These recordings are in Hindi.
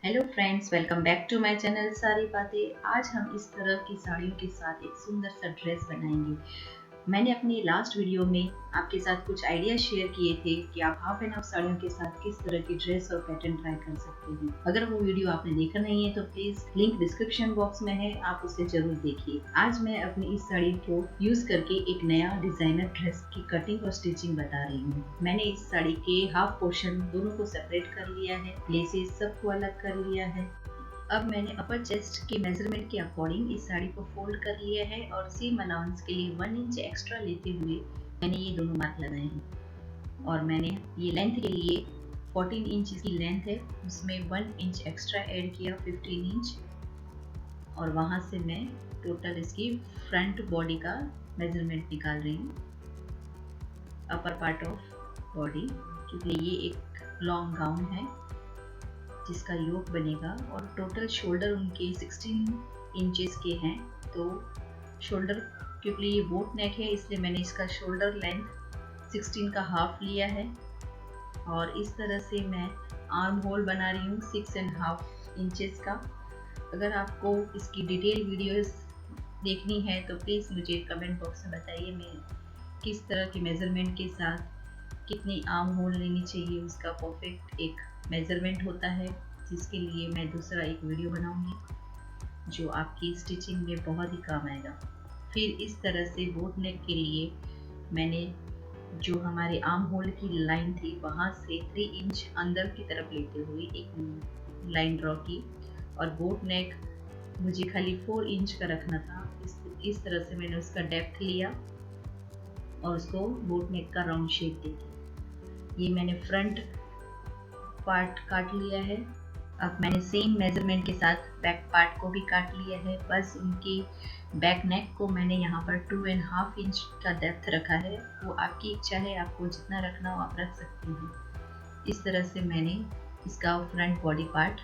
Hello friends, welcome back to my channel सारी बातें। आज हम इस तरह की साड़ियों के साथ एक सुंदर सा ड्रेस बनाएंगे। मैंने अपनी लास्ट वीडियो में आपके साथ कुछ आइडिया शेयर किए थे कि आप हाफ एंड हाफ साड़ियों के साथ किस तरह की ड्रेस और पैटर्न ट्राई कर सकते हैं। अगर वो वीडियो आपने देखा नहीं है तो प्लीज लिंक डिस्क्रिप्शन बॉक्स में है, आप उसे जरूर देखिए। आज मैं अपनी इस साड़ी को यूज करके एक नया डिजाइनर ड्रेस की कटिंग और स्टिचिंग बता रही हूँ। मैंने इस साड़ी के हाफ पोर्शन दोनों को सेपरेट कर लिया है, लेसेस सबको अलग कर लिया है। अब मैंने अपर चेस्ट के मेजरमेंट के अकॉर्डिंग इस साड़ी को फोल्ड कर लिया है और सीम अलाउंस के लिए 1 इंच एक्स्ट्रा लेते हुए मैंने ये दोनों मार्क लगाए हैं। और मैंने ये लेंथ के लिए 14 इंच इसकी लेंथ है, उसमें 1 इंच एक्स्ट्रा ऐड किया 15 इंच। और वहाँ से मैं टोटल इसकी फ्रंट बॉडी का मेजरमेंट निकाल रही हूँ, अपर पार्ट ऑफ बॉडी, क्योंकि ये एक लॉन्ग गाउन है जिसका योक बनेगा। और टोटल शोल्डर उनके 16 इंचेस के हैं, तो शोल्डर, क्योंकि ये बोट नेक है इसलिए मैंने इसका शोल्डर लेंथ 16 का हाफ लिया है। और इस तरह से मैं आर्म होल बना रही हूँ 6.5 इंचेस का। अगर आपको इसकी डिटेल वीडियोस देखनी है तो प्लीज़ मुझे कमेंट बॉक्स में बताइए, मैं किस तरह के मेज़रमेंट के साथ कितनी आर्म होल लेनी चाहिए, उसका परफेक्ट एक मेज़रमेंट होता है, जिसके लिए मैं दूसरा एक वीडियो बनाऊंगी जो आपकी स्टिचिंग में बहुत ही काम आएगा। फिर इस तरह से बोट नेक के लिए मैंने जो हमारे आर्म होल की लाइन थी वहाँ से 3 इंच अंदर की तरफ लेते हुए एक लाइन ड्रॉ की। और बोट नेक मुझे खाली 4 इंच का रखना था, इस तरह से मैंने उसका डेप्थ लिया और उसको बोट नेक का राउंड शेप दे दी। ये मैंने फ्रंट पार्ट काट लिया है। अब मैंने सेम मेजरमेंट के साथ बैक पार्ट को भी काट लिया है। बस उनकी बैक नेक को मैंने यहाँ पर 2.5 इंच का डेप्थ रखा है, वो आपकी इच्छा है, आपको जितना रखना हो आप रख सकते हैं। इस तरह से मैंने इसका फ्रंट बॉडी पार्ट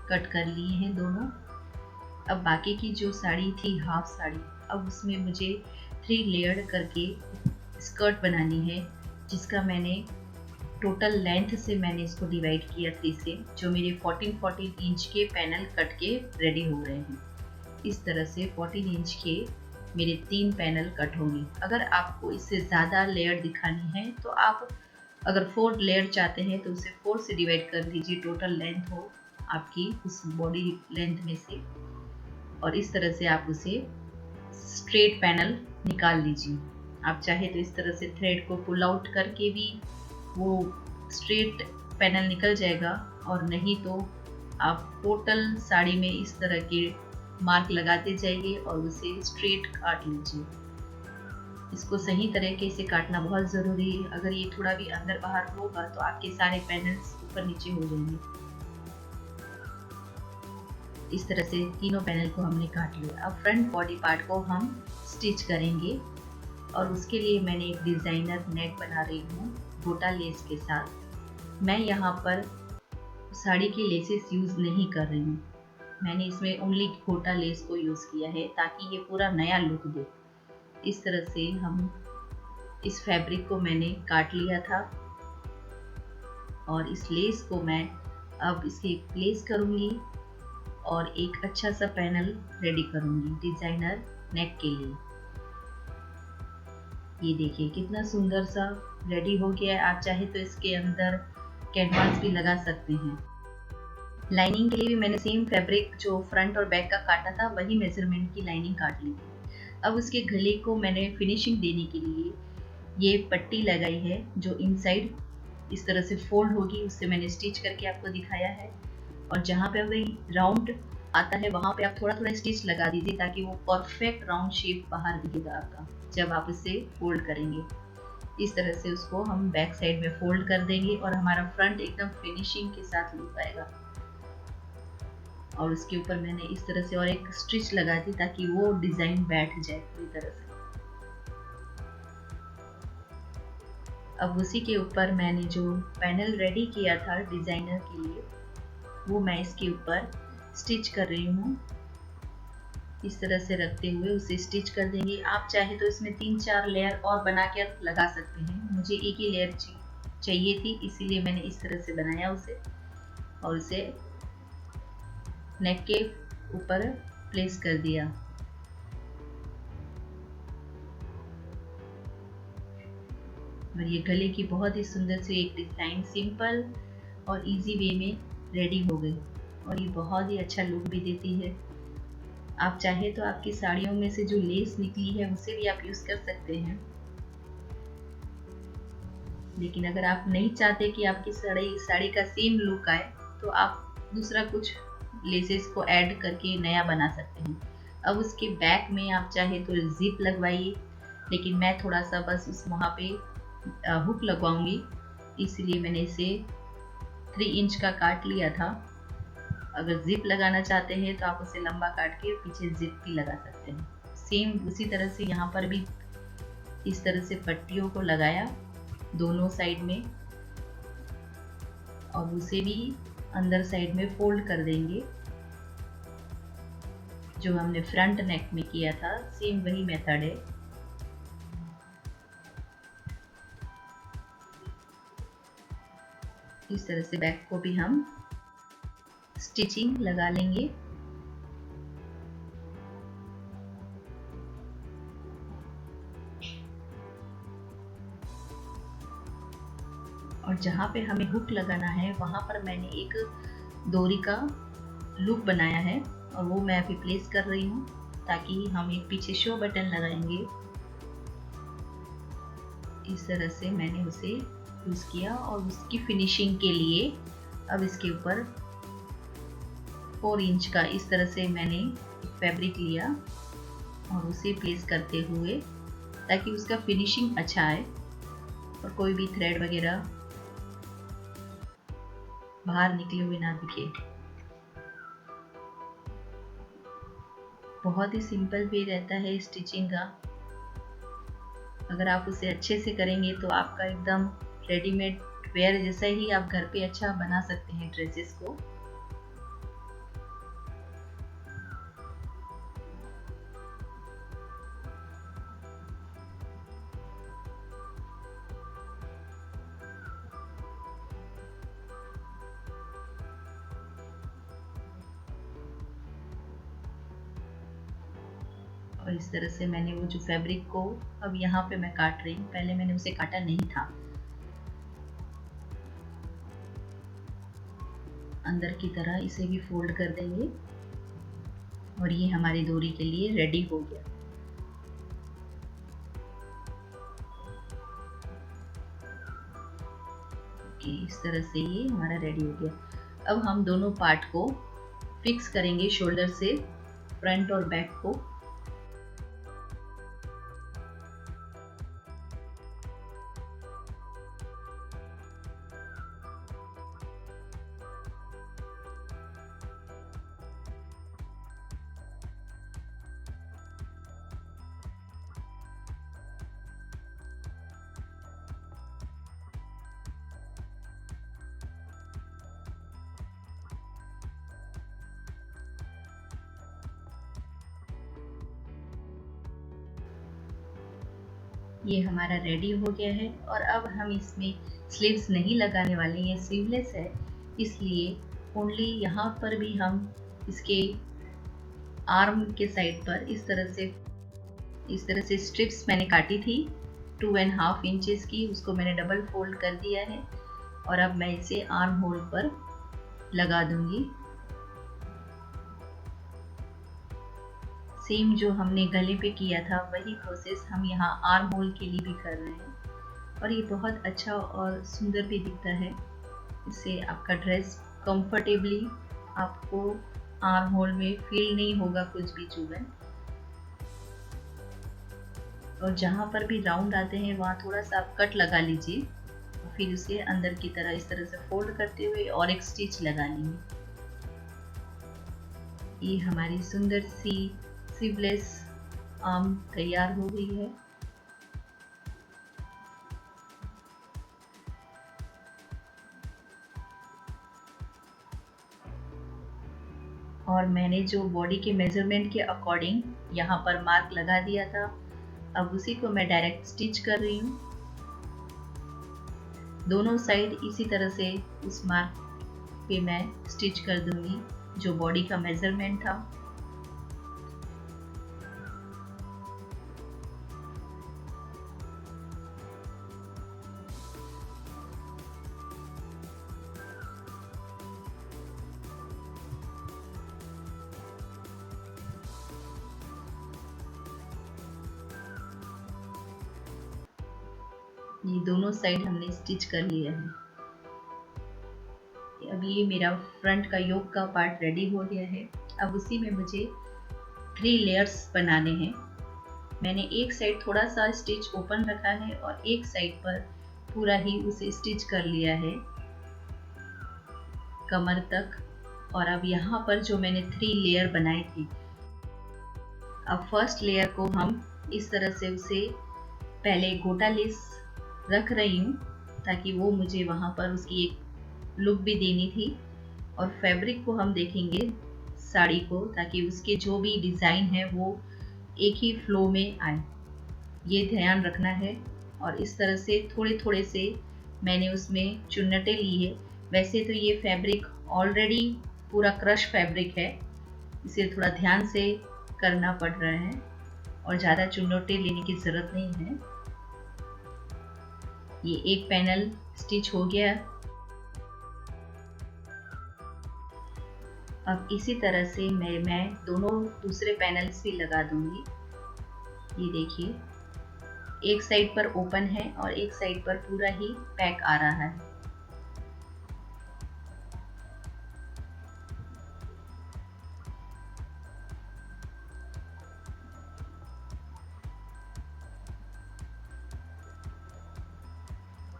कट कर लिए हैं दोनों। अब बाकी की जो साड़ी थी हाफ साड़ी, अब उसमें मुझे 3 लेयर करके स्कर्ट बनानी है, जिसका मैंने टोटल लेंथ से मैंने इसको डिवाइड किया 3 से, जो मेरे 14 इंच के पैनल कट के रेडी हो रहे हैं। इस तरह से 14 इंच के मेरे 3 पैनल कट होंगे। अगर आपको इससे ज़्यादा लेयर दिखानी है तो आप अगर 4 लेयर चाहते हैं तो उसे 4 से डिवाइड कर लीजिए, टोटल लेंथ हो आपकी उस बॉडी लेंथ में से। और इस तरह से आप उसे स्ट्रेट पैनल निकाल लीजिए। आप चाहे तो इस तरह से थ्रेड को पुल आउट करके भी वो स्ट्रेट पैनल निकल जाएगा, और नहीं तो आप टोटल साड़ी में इस तरह के मार्क लगाते जाइए और उसे स्ट्रेट काट लीजिए। इसको सही तरीके से काटना बहुत ज़रूरी है, अगर ये थोड़ा भी अंदर बाहर होगा तो आपके सारे पैनल्स ऊपर नीचे हो जाएंगे। इस तरह से तीनों पैनल को हमने काट लिया। अब फ्रंट बॉडी पार्ट को हम स्टिच करेंगे, और उसके लिए मैंने एक डिज़ाइनर नेक बना रही हूँ गोटा लेस के साथ। मैं यहाँ पर साड़ी की लेसेस यूज़ नहीं कर रही हूँ, मैंने इसमें ओनली गोटा लेस को यूज़ किया है ताकि ये पूरा नया लुक दे। इस तरह से हम इस फैब्रिक को मैंने काट लिया था, और इस लेस को मैं अब इसे प्लेस करूँगी और एक अच्छा सा पैनल रेडी करूँगी डिज़ाइनर नेक के लिए। ये देखिए कितना सुंदर सा रेडी हो गया है। आप चाहे तो इसके अंदर कैनवास भी लगा सकते हैं। लाइनिंग के लिए भी मैंने सेम फैब्रिक जो फ्रंट और बैक का काटा था वही मेजरमेंट की लाइनिंग काट ली थी। अब उसके गले को मैंने फिनिशिंग देने के लिए ये पट्टी लगाई है जो इनसाइड इस तरह से फोल्ड होगी, उससे मैंने स्टिच करके आपको दिखाया है। और जहाँ पे वही राउंड आता है वहाँ पे आप थोड़ा थोड़ा स्टिच लगा दीजिए ताकि वो परफेक्ट राउंड शेप बाहर दिखेगा आपका जब आप इसे फोल्ड करेंगे। इस तरह से उसको हम बैक साइड में फोल्ड कर देंगे और हमारा फ्रंट एकदम फिनिशिंग के साथ लुक आएगा। और उसके ऊपर मैंने इस तरह से और एक स्टिच लगा दी ताकि वो डिजाइन बैठ जाए पूरी तरह से। अब उसी के ऊपर मैंने जो पैनल रेडी किया था डिजाइनर के लिए, वो मैं इसके ऊपर स्टिच कर रही हूँ। इस तरह से रखते हुए उसे स्टिच कर देंगे। आप चाहे तो इसमें 3-4 लेयर और बना कर लगा सकते हैं, मुझे एक ही लेयर चाहिए थी इसीलिए मैंने इस तरह से बनाया उसे, और उसे नेक के ऊपर प्लेस कर दिया। और ये गले की बहुत ही सुंदर सी एक डिज़ाइन सिंपल और इजी वे में रेडी हो गई और ये बहुत ही अच्छा लुक भी देती है। आप चाहे तो आपकी साड़ियों में से जो लेस निकली है उसे भी आप यूज़ कर सकते हैं, लेकिन अगर आप नहीं चाहते कि आपकी साड़ी का सेम लुक आए तो आप दूसरा कुछ लेसेस को ऐड करके नया बना सकते हैं। अब उसके बैक में आप चाहे तो जिप लगवाइए, लेकिन मैं थोड़ा सा बस उस वहाँ पे हुक लगवाऊंगी, इसलिए मैंने इसे 3 इंच का काट लिया था। अगर जिप लगाना चाहते हैं तो आप उसे लंबा काट के पीछे जिप भी लगा सकते हैं। सेम उसी तरह से यहाँ पर भी इस तरह से पट्टियों को लगाया दोनों साइड में और उसे भी अंदर साइड में फोल्ड कर देंगे। जो हमने फ्रंट नेक में किया था सेम वही मेथड है। इस तरह से बैक को भी हम स्टिचिंग लगा लेंगे। और जहाँ पे हमें हुक लगाना है वहाँ पर मैंने एक डोरी का लूप बनाया है और वो मैं अभी प्लेस कर रही हूँ, ताकि हम एक पीछे शो बटन लगाएंगे। इस तरह से मैंने उसे यूज़ किया और उसकी फिनिशिंग के लिए अब इसके ऊपर 4 इंच का इस तरह से मैंने फैब्रिक लिया और उसे प्लेस करते हुए, ताकि उसका फिनिशिंग अच्छा आए और कोई भी थ्रेड वगैरह बाहर निकले हुए ना दिखे। बहुत ही सिंपल वे रहता है स्टिचिंग का। अगर आप उसे अच्छे से करेंगे तो आपका एकदम रेडीमेड वेयर जैसा ही आप घर पे अच्छा बना सकते हैं ड्रेसेस को। और इस तरह से मैंने वो जो फैब्रिक को अब यहाँ पे मैं काट रही हूँ, पहले मैंने उसे काटा नहीं था। अंदर की तरह इसे भी फोल्ड कर देंगे और ये हमारी डोरी के लिए रेडी हो गया। ओके, इस तरह से ये हमारा रेडी हो गया। अब हम दोनों पार्ट को फिक्स करेंगे शोल्डर से, फ्रंट और बैक को। ये हमारा रेडी हो गया है और अब हम इसमें स्लीव्स नहीं लगाने वाले, ये स्लीवलेस है, इसलिए ओनली यहाँ पर भी हम इसके आर्म के साइड पर इस तरह से स्ट्रिप्स मैंने काटी थी 2.5 इंचेस की, उसको मैंने डबल फोल्ड कर दिया है और अब मैं इसे आर्म होल पर लगा दूंगी। सेम जो हमने गले पे किया था वही प्रोसेस हम यहाँ आर्म होल के लिए भी कर रहे हैं और ये बहुत अच्छा और सुंदर भी दिखता है। इससे आपका ड्रेस कंफर्टेबली आपको आर्म होल में फील नहीं होगा कुछ भी चुभन। और जहाँ पर भी राउंड आते हैं वहाँ थोड़ा सा आप कट लगा लीजिए और फिर उसे अंदर की तरह इस तरह से फोल्ड करते हुए और एक स्टिच लगा लेंगे। ये हमारी सुंदर सी स्लीवलेस आर्म तैयार हो गई है। और मैंने जो बॉडी के मेजरमेंट के अकॉर्डिंग यहाँ पर मार्क लगा दिया था, अब उसी को मैं डायरेक्ट स्टिच कर रही हूँ। दोनों साइड इसी तरह से उस मार्क पे मैं स्टिच कर दूंगी जो बॉडी का मेजरमेंट था। ये दोनों साइड हमने स्टिच कर लिया है। अब ये मेरा फ्रंट का योक का पार्ट रेडी हो गया है। अब उसी में मुझे 3 लेयर्स बनाने हैं। मैंने एक साइड थोड़ा सा स्टिच ओपन रखा है और एक साइड पर पूरा ही उसे स्टिच कर लिया है कमर तक। और अब यहाँ पर जो मैंने 3 लेयर बनाए थे, अब फर्स्ट लेयर को हम इस तरह से उसे पहले गोटा लेस रख रही हूँ ताकि वो मुझे वहाँ पर उसकी एक लुक भी देनी थी। और फैब्रिक को हम देखेंगे साड़ी को, ताकि उसके जो भी डिज़ाइन है वो एक ही फ्लो में आए, ये ध्यान रखना है। और इस तरह से थोड़े थोड़े से मैंने उसमें चुन्नटें ली है। वैसे तो ये फैब्रिक ऑलरेडी पूरा क्रश फैब्रिक है, इसे थोड़ा ध्यान से करना पड़ रहा है और ज़्यादा चुन्नटें लेने की ज़रूरत नहीं है। ये एक पैनल स्टिच हो गया। अब इसी तरह से मैं दोनों दूसरे पैनल्स भी लगा दूंगी। ये देखिए, एक साइड पर ओपन है और एक साइड पर पूरा ही पैक आ रहा है।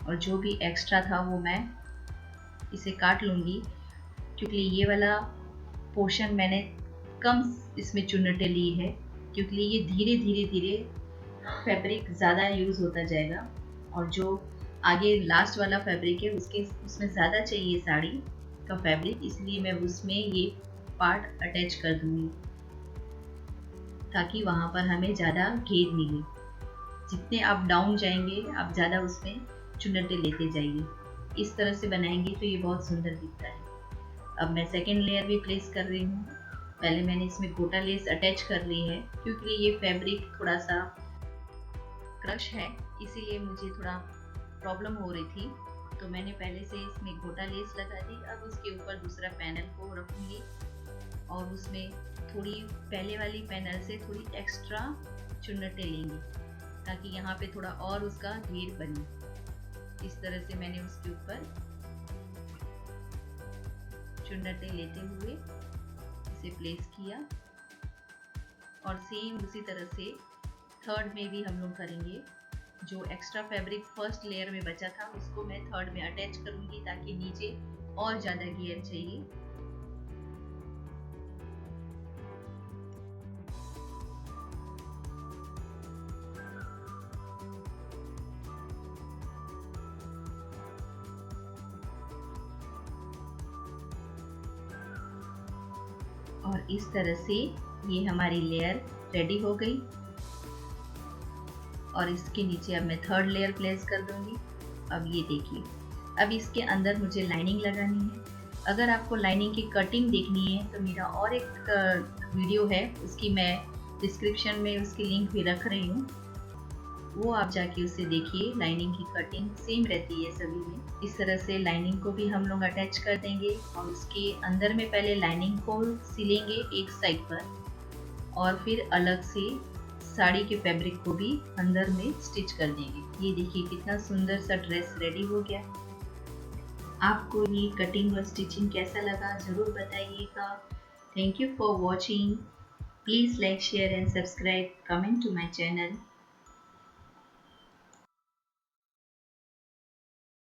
और जो भी एक्स्ट्रा था वो मैं इसे काट लूँगी, क्योंकि ये वाला पोर्शन मैंने कम इसमें चुन्नटें ली है, क्योंकि ये धीरे धीरे धीरे फैब्रिक ज़्यादा यूज़ होता जाएगा। और जो आगे लास्ट वाला फैब्रिक है उसमें ज़्यादा चाहिए साड़ी का फैब्रिक, इसलिए मैं उसमें ये पार्ट अटैच कर दूँगी ताकि वहाँ पर हमें ज़्यादा घेर मिले। जितने आप डाउन जाएंगे आप ज़्यादा उसमें चुन्नटें लेते जाइए। इस तरह से बनाएंगे तो ये बहुत सुंदर दिखता है। अब मैं सेकेंड लेयर भी प्लेस कर रही हूँ। पहले मैंने इसमें गोटा लेस अटैच कर ली है, क्योंकि ये फैब्रिक थोड़ा सा क्रश है, इसीलिए मुझे थोड़ा प्रॉब्लम हो रही थी, तो मैंने पहले से इसमें गोटा लेस लगा दी। अब उसके ऊपर दूसरा पैनल को रखूँगी और उसमें थोड़ी पहले वाली पैनल से थोड़ी एक्स्ट्रा चुन्नटें लेंगे ताकि यहाँ पे थोड़ा और उसका घेर बने। इस तरह से मैंने उसके ऊपर चुन्नटें लेते हुए इसे प्लेस किया। और सेम उसी तरह से थर्ड में भी हम लोग करेंगे। जो एक्स्ट्रा फैब्रिक फर्स्ट लेयर में बचा था उसको मैं थर्ड में अटैच करूंगी ताकि नीचे और ज़्यादा घेर चाहिए। और इस तरह से ये हमारी लेयर रेडी हो गई। और इसके नीचे अब मैं थर्ड लेयर प्लेस कर दूंगी। अब ये देखिए, अब इसके अंदर मुझे लाइनिंग लगानी है। अगर आपको लाइनिंग की कटिंग देखनी है तो मेरा और एक वीडियो है, उसकी मैं डिस्क्रिप्शन में उसकी लिंक भी रख रही हूँ, वो आप जाके उससे देखिए। लाइनिंग की कटिंग सेम रहती है सभी में। इस तरह से लाइनिंग को भी हम लोग अटैच कर देंगे और उसके अंदर में पहले लाइनिंग को सिलेंगे एक साइड पर और फिर अलग से साड़ी के फैब्रिक को भी अंदर में स्टिच कर देंगे। ये देखिए कितना सुंदर सा ड्रेस रेडी हो गया। आपको ये कटिंग और स्टिचिंग कैसा लगा ज़रूर बताइएगा। Thank you for watching. Please like, share and subscribe, comment to my channel.